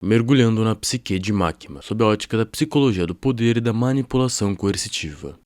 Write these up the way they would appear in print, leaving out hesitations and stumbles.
Mergulhando na psique de Makima, sob a ótica da psicologia do poder e da manipulação coercitiva.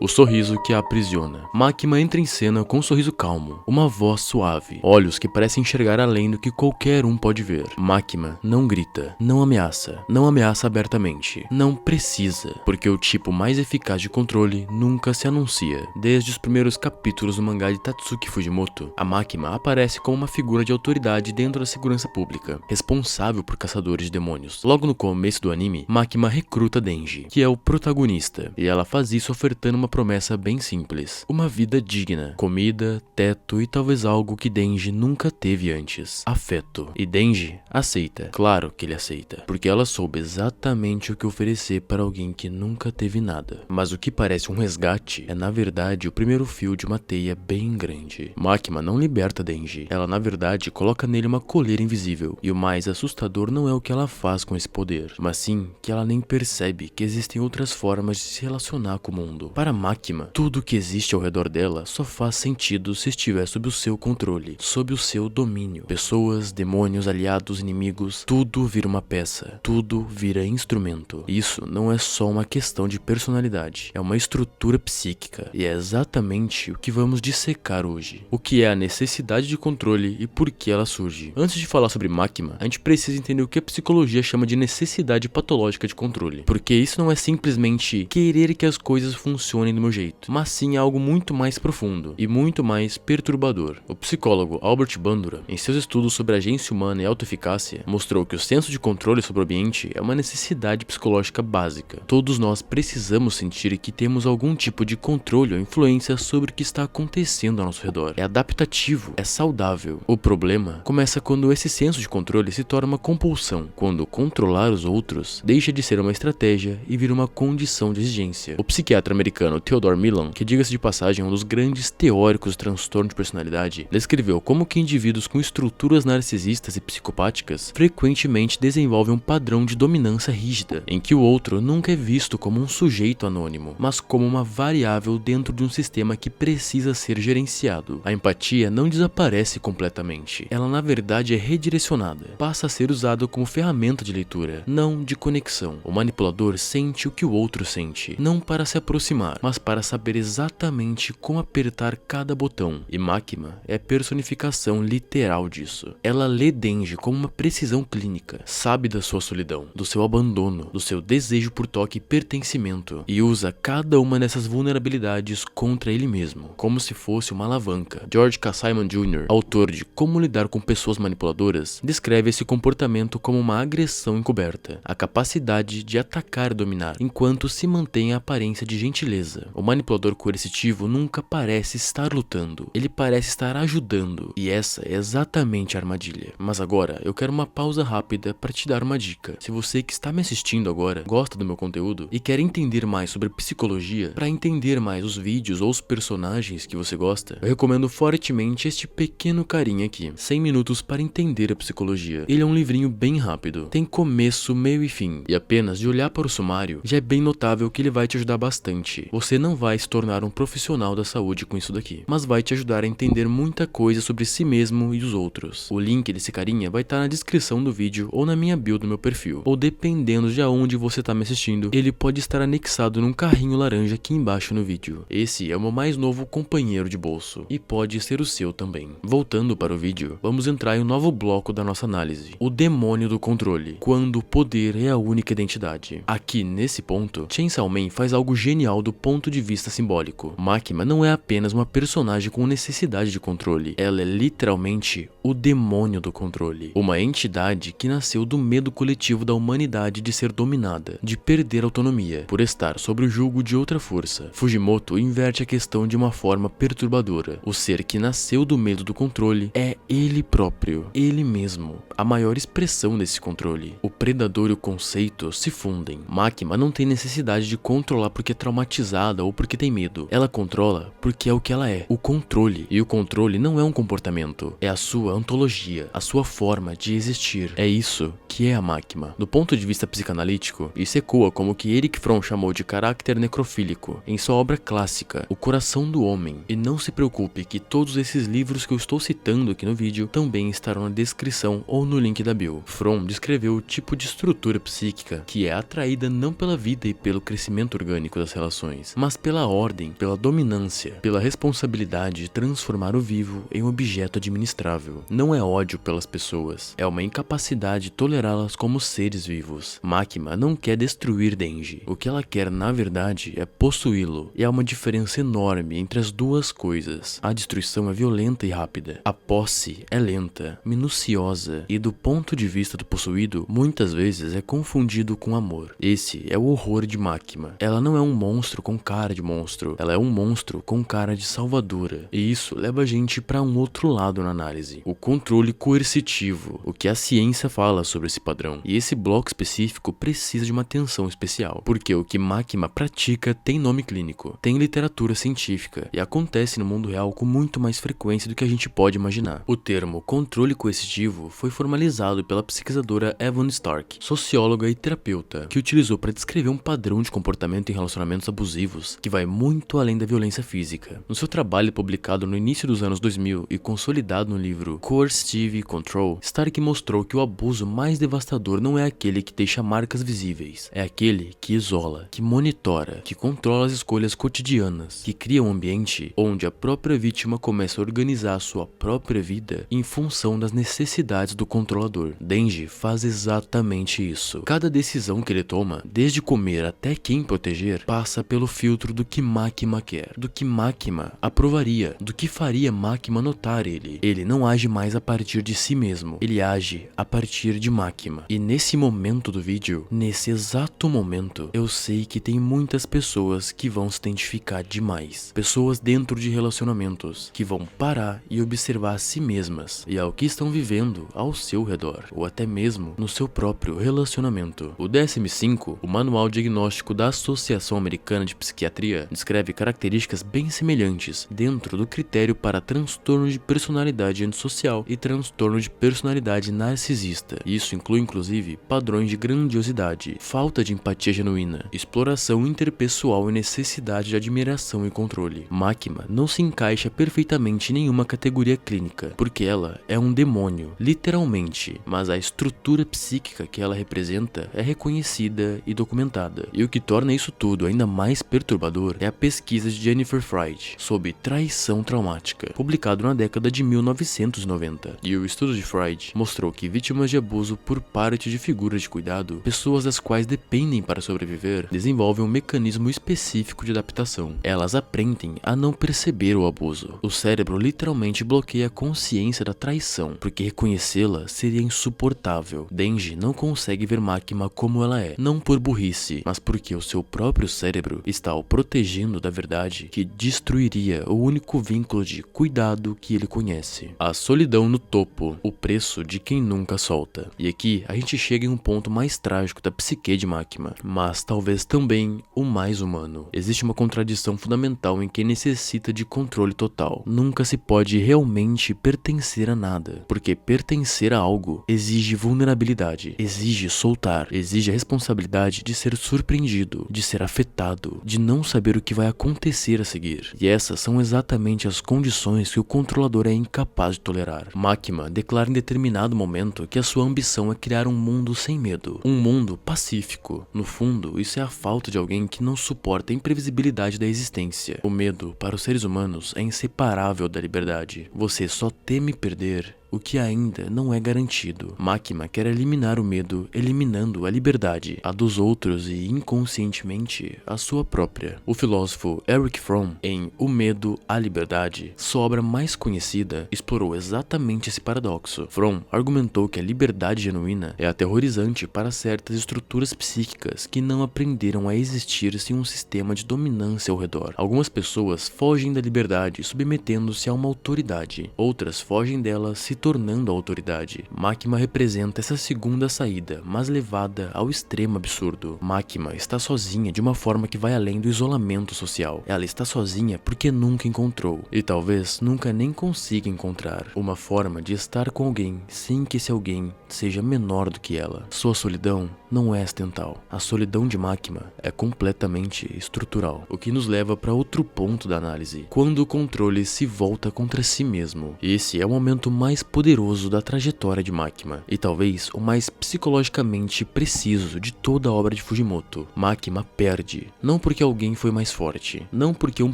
O sorriso que a aprisiona. Makima entra em cena com um sorriso calmo, uma voz suave, olhos que parecem enxergar além do que qualquer um pode ver. Makima não grita, não ameaça abertamente, não precisa, porque o tipo mais eficaz de controle nunca se anuncia. Desde os primeiros capítulos do mangá de Tatsuki Fujimoto, a Makima aparece como uma figura de autoridade dentro da segurança pública, responsável por caçadores de demônios. Logo no começo do anime, Makima recruta Denji, que é o protagonista, e ela faz isso ofertando uma promessa bem simples: uma vida digna, comida, teto e talvez algo que Denji nunca teve antes: afeto. E Denji aceita, claro que ele aceita, porque ela soube exatamente o que oferecer para alguém que nunca teve nada. Mas o que parece um resgate é na verdade o primeiro fio de uma teia bem grande. Makima não liberta Denji, ela na verdade coloca nele uma coleira invisível, e o mais assustador não é o que ela faz com esse poder, mas sim que ela nem percebe que existem outras formas de se relacionar com o mundo. Para Makima, tudo que existe ao redor dela só faz sentido se estiver sob o seu controle, sob o seu domínio. Pessoas, demônios, aliados, inimigos, tudo vira uma peça, tudo vira instrumento. Isso não é só uma questão de personalidade, é uma estrutura psíquica, e é exatamente o que vamos dissecar hoje. O que é a necessidade de controle e por que ela surge. Antes de falar sobre Makima, a gente precisa entender o que a psicologia chama de necessidade patológica de controle, porque isso não é simplesmente querer que as coisas funcionem do meu jeito, mas sim algo muito mais profundo e muito mais perturbador. O psicólogo Albert Bandura, em seus estudos sobre agência humana e autoeficácia, mostrou que o senso de controle sobre o ambiente é uma necessidade psicológica básica. Todos nós precisamos sentir que temos algum tipo de controle ou influência sobre o que está acontecendo ao nosso redor. É adaptativo, é saudável. O problema começa quando esse senso de controle se torna uma compulsão, quando controlar os outros deixa de ser uma estratégia e vira uma condição de exigência. O psiquiatra americano Theodore Millon, que diga-se de passagem é um dos grandes teóricos do transtorno de personalidade, descreveu como que indivíduos com estruturas narcisistas e psicopáticas frequentemente desenvolvem um padrão de dominância rígida, em que o outro nunca é visto como um sujeito anônimo, mas como uma variável dentro de um sistema que precisa ser gerenciado. A empatia não desaparece completamente, ela na verdade é redirecionada, passa a ser usada como ferramenta de leitura, não de conexão. O manipulador sente o que o outro sente, não para se aproximar, mas para saber exatamente como apertar cada botão, e Makima é a personificação literal disso. Ela lê Denji como uma precisão clínica, sabe da sua solidão, do seu abandono, do seu desejo por toque e pertencimento, e usa cada uma dessas vulnerabilidades contra ele mesmo, como se fosse uma alavanca. George K. Simon Jr., autor de Como Lidar com Pessoas Manipuladoras, descreve esse comportamento como uma agressão encoberta, a capacidade de atacar e dominar, enquanto se mantém a aparência de gentileza. O manipulador coercitivo nunca parece estar lutando, ele parece estar ajudando, e essa é exatamente a armadilha. Mas agora eu quero uma pausa rápida para te dar uma dica. Se você que está me assistindo agora gosta do meu conteúdo e quer entender mais sobre psicologia, para entender mais os vídeos ou os personagens que você gosta, eu recomendo fortemente este pequeno carinha aqui, 100 minutos para entender a psicologia. Ele é um livrinho bem rápido, tem começo, meio e fim, e apenas de olhar para o sumário já é bem notável que ele vai te ajudar bastante. Você não vai se tornar um profissional da saúde com isso daqui, mas vai te ajudar a entender muita coisa sobre si mesmo e os outros. O link desse carinha vai estar na descrição do vídeo ou na minha bio do meu perfil, ou dependendo de aonde você está me assistindo, ele pode estar anexado num carrinho laranja aqui embaixo no vídeo. Esse é o meu mais novo companheiro de bolso, e pode ser o seu também. Voltando para o vídeo, vamos entrar em um novo bloco da nossa análise: o demônio do controle, quando o poder é a única identidade. Aqui nesse ponto, Chainsaw Man faz algo genial do ponto de vista simbólico. Makima não é apenas uma personagem com necessidade de controle, ela é literalmente o demônio do controle, uma entidade que nasceu do medo coletivo da humanidade de ser dominada, de perder autonomia, por estar sob o jugo de outra força. Fujimoto inverte a questão de uma forma perturbadora. O ser que nasceu do medo do controle é ele próprio, ele mesmo, a maior expressão desse controle. O predador e o conceito se fundem. Makima não tem necessidade de controlar porque é traumatizada intimidada ou porque tem medo. Ela controla porque é o que ela é, o controle. E o controle não é um comportamento, é a sua ontologia, a sua forma de existir. É isso que é a Máquina. Do ponto de vista psicanalítico, isso ecoa como o que Erich Fromm chamou de caráter necrofílico em sua obra clássica, O Coração do Homem. E não se preocupe que todos esses livros que eu estou citando aqui no vídeo também estarão na descrição ou no link da bio. Fromm descreveu o tipo de estrutura psíquica que é atraída não pela vida e pelo crescimento orgânico das relações, mas pela ordem, pela dominância, pela responsabilidade de transformar o vivo em um objeto administrável. Não é ódio pelas pessoas, é uma incapacidade de tolerá-las como seres vivos. Máquina não quer destruir Denji. O que ela quer, na verdade, é possuí-lo. E há uma diferença enorme entre as duas coisas. A destruição é violenta e rápida. A posse é lenta, minuciosa e, do ponto de vista do possuído, muitas vezes é confundido com amor. Esse é o horror de Máquina. Ela não é um monstro com cara de monstro. Ela é um monstro com cara de salvadora. E isso leva a gente para um outro lado na análise. O controle coercitivo. O que a ciência fala sobre esse padrão. E esse bloco específico precisa de uma atenção especial. Porque o que Máquina pratica tem nome clínico, tem literatura científica e acontece no mundo real com muito mais frequência do que a gente pode imaginar. O termo controle coercitivo foi formalizado pela pesquisadora Evan Stark, socióloga e terapeuta, que utilizou para descrever um padrão de comportamento em relacionamentos abusivos que vai muito além da violência física. No seu trabalho publicado no início dos anos 2000 e consolidado no livro Coercive Control, Stark mostrou que o abuso mais devastador não é aquele que deixa marcas visíveis, é aquele que isola, que monitora, que controla as escolhas cotidianas, que cria um ambiente onde a própria vítima começa a organizar a sua própria vida em função das necessidades do controlador. Denji faz exatamente isso. Cada decisão que ele toma, desde comer até quem proteger, passa pelo filtro do que Máquina quer, do que Máquina aprovaria, do que faria Máquina notar ele. Ele não age mais a partir de si mesmo, ele age a partir de Máquina. E nesse momento do vídeo, nesse exato momento, eu sei que tem muitas pessoas que vão se identificar demais. Pessoas dentro de relacionamentos que vão parar e observar a si mesmas e ao que estão vivendo ao seu redor, ou até mesmo no seu próprio relacionamento. O DSM-5, o Manual Diagnóstico da Associação Americana de Psiquiatria, descreve características bem semelhantes dentro do critério para transtorno de personalidade antissocial e transtorno de personalidade narcisista. Isso inclui inclusive padrões de grandiosidade, falta de empatia genuína, exploração interpessoal e necessidade de admiração e controle. Máquina não se encaixa perfeitamente em nenhuma categoria clínica, porque ela é um demônio, literalmente, mas a estrutura psíquica que ela representa é reconhecida e documentada. E o que torna isso tudo ainda mais perturbador é a pesquisa de Jennifer Freud sobre traição traumática, publicado na década de 1990. E o estudo de Freud mostrou que vítimas de abuso por parte de figuras de cuidado, pessoas das quais dependem para sobreviver, desenvolvem um mecanismo específico de adaptação. Elas aprendem a não perceber o abuso. O cérebro literalmente bloqueia a consciência da traição, porque reconhecê-la seria insuportável. Denji não consegue ver Máquina como ela é, não por burrice, mas porque o seu próprio cérebro está o protegendo da verdade que destruiria o único vínculo de cuidado que ele conhece. A solidão no topo, o preço de quem nunca solta. E aqui a gente chega em um ponto mais trágico da psique de Máquina, mas talvez também o mais humano. Existe uma contradição fundamental em quem necessita de controle total. Nunca se pode realmente pertencer a nada, porque pertencer a algo exige vulnerabilidade, exige soltar, exige a responsabilidade de ser surpreendido, de ser afetado, de não saber o que vai acontecer a seguir. E essas são exatamente as condições que o controlador é incapaz de tolerar. Máquina declara em determinado momento que a sua ambição é criar um mundo sem medo, um mundo pacífico. No fundo, isso é a falta de alguém que não suporta a imprevisibilidade da existência. O medo, para os seres humanos, é inseparável da liberdade. Você só teme perder o que ainda não é garantido. Máquina quer eliminar o medo, eliminando a liberdade, a dos outros e, inconscientemente, a sua própria. O filósofo Erich Fromm, em O Medo à Liberdade, sua obra mais conhecida, explorou exatamente esse paradoxo. Fromm argumentou que a liberdade genuína é aterrorizante para certas estruturas psíquicas que não aprenderam a existir sem um sistema de dominância ao redor. Algumas pessoas fogem da liberdade submetendo-se a uma autoridade, outras fogem dela se tornando a autoridade. Makima representa essa segunda saída, mas levada ao extremo absurdo. Makima está sozinha de uma forma que vai além do isolamento social. Ela está sozinha porque nunca encontrou, e talvez nunca nem consiga encontrar, uma forma de estar com alguém sem que esse alguém seja menor do que ela. Sua solidão não é acidental. A solidão de Makima é completamente estrutural, o que nos leva para outro ponto da análise. Quando o controle se volta contra si mesmo. Esse é o momento mais poderoso da trajetória de Makima, e talvez o mais psicologicamente preciso de toda a obra de Fujimoto. Makima perde, não porque alguém foi mais forte, não porque um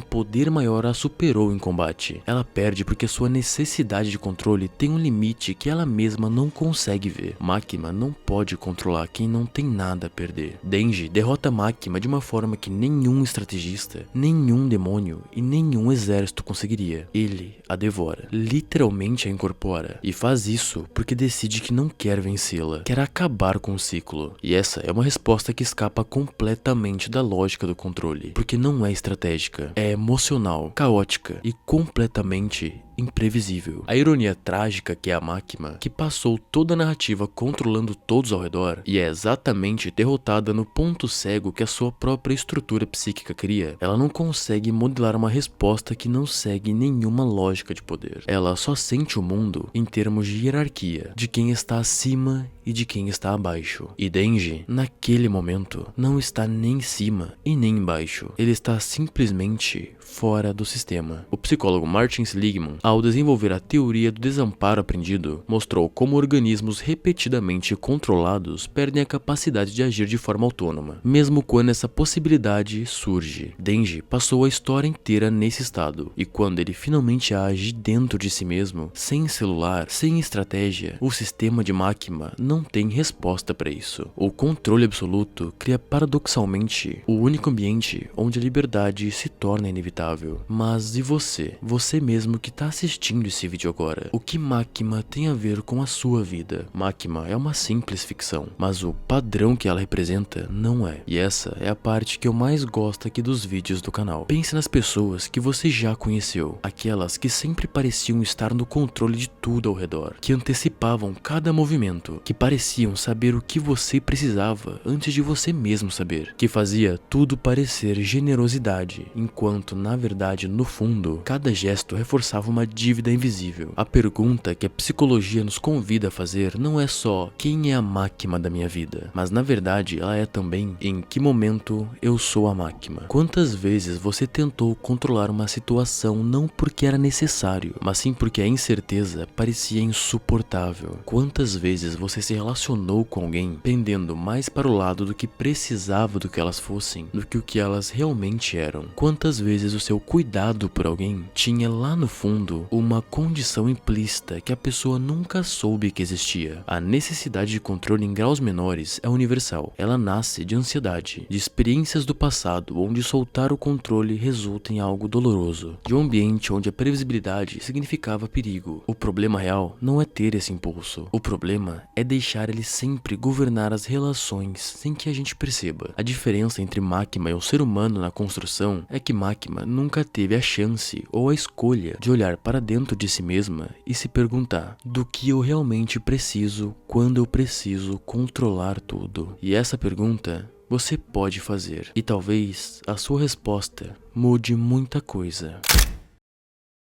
poder maior a superou em combate. Ela perde porque sua necessidade de controle tem um limite que ela mesma não consegue ver. Makima não pode controlar quem não tem nada a perder. Denji derrota Makima de uma forma que nenhum estrategista, nenhum demônio e nenhum exército conseguiria. Ele a devora, literalmente a incorpora, e faz isso porque decide que não quer vencê-la, quer acabar com o ciclo. E essa é uma resposta que escapa completamente da lógica do controle, porque não é estratégica, é emocional, caótica e completamente imprevisível. A ironia trágica que é a Makima, que passou toda a narrativa controlando todos ao redor e é exatamente derrotada no ponto cego que a sua própria estrutura psíquica cria, ela não consegue modelar uma resposta que não segue nenhuma lógica de poder. Ela só sente o mundo em termos de hierarquia, de quem está acima e de quem está abaixo. E Denji, naquele momento, não está nem em cima e nem embaixo. Ele está simplesmente fora do sistema. O psicólogo Martin Seligman, ao desenvolver a teoria do desamparo aprendido, mostrou como organismos repetidamente controlados perdem a capacidade de agir de forma autônoma, mesmo quando essa possibilidade surge. Denji passou a história inteira nesse estado, e quando ele finalmente age dentro de si mesmo, sem celular, sem estratégia, o sistema de Makima não tem resposta para isso. O controle absoluto cria paradoxalmente o único ambiente onde a liberdade se torna inevitável. Mas e você? Você mesmo que está assistindo esse vídeo agora. O que Makima tem a ver com a sua vida? Makima é uma simples ficção, mas o padrão que ela representa não é. E essa é a parte que eu mais gosto aqui dos vídeos do canal. Pense nas pessoas que você já conheceu, aquelas que sempre pareciam estar no controle de tudo ao redor, que antecipavam cada movimento, que pareciam saber o que você precisava antes de você mesmo saber, que fazia tudo parecer generosidade, enquanto na verdade, no fundo, cada gesto reforçava uma dívida invisível. A pergunta que a psicologia nos convida a fazer não é só quem é a Makima da minha vida, mas na verdade ela é também em que momento eu sou a Makima. Quantas vezes você tentou controlar uma situação não porque era necessário, mas sim porque a incerteza parecia insuportável? Quantas vezes você se relacionou com alguém pendendo mais para o lado do que precisava do que elas fossem, do que o que elas realmente eram? Quantas vezes o seu cuidado por alguém tinha lá no fundo uma condição implícita que a pessoa nunca soube que existia? A necessidade de controle em graus menores é universal. Ela nasce de ansiedade, de experiências do passado onde soltar o controle resulta em algo doloroso, de um ambiente onde a previsibilidade significava perigo. O problema real não é ter esse impulso. O problema é deixar ele sempre governar as relações sem que a gente perceba. A diferença entre Makima e o ser humano na construção é que Makima nunca teve a chance ou a escolha de olhar para dentro de si mesma e se perguntar: do que eu realmente preciso quando eu preciso controlar tudo? E essa pergunta você pode fazer, e talvez a sua resposta mude muita coisa.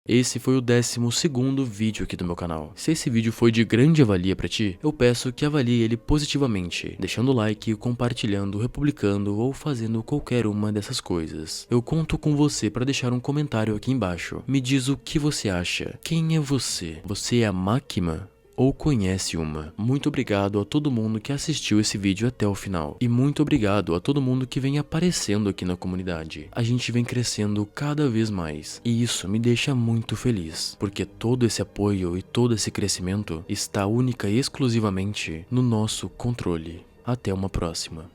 Esse foi o 12º vídeo aqui do meu canal. Se esse vídeo foi de grande valia pra ti, eu peço que avalie ele positivamente, deixando o like, compartilhando, republicando ou fazendo qualquer uma dessas coisas. Eu conto com você para deixar um comentário aqui embaixo. Me diz o que você acha. Quem é você? Você é a Makima? Ou conhece uma? Muito obrigado a todo mundo que assistiu esse vídeo até o final. E muito obrigado a todo mundo que vem aparecendo aqui na comunidade. A gente vem crescendo cada vez mais. E isso me deixa muito feliz. Porque todo esse apoio e todo esse crescimento está única e exclusivamente no nosso controle. Até uma próxima.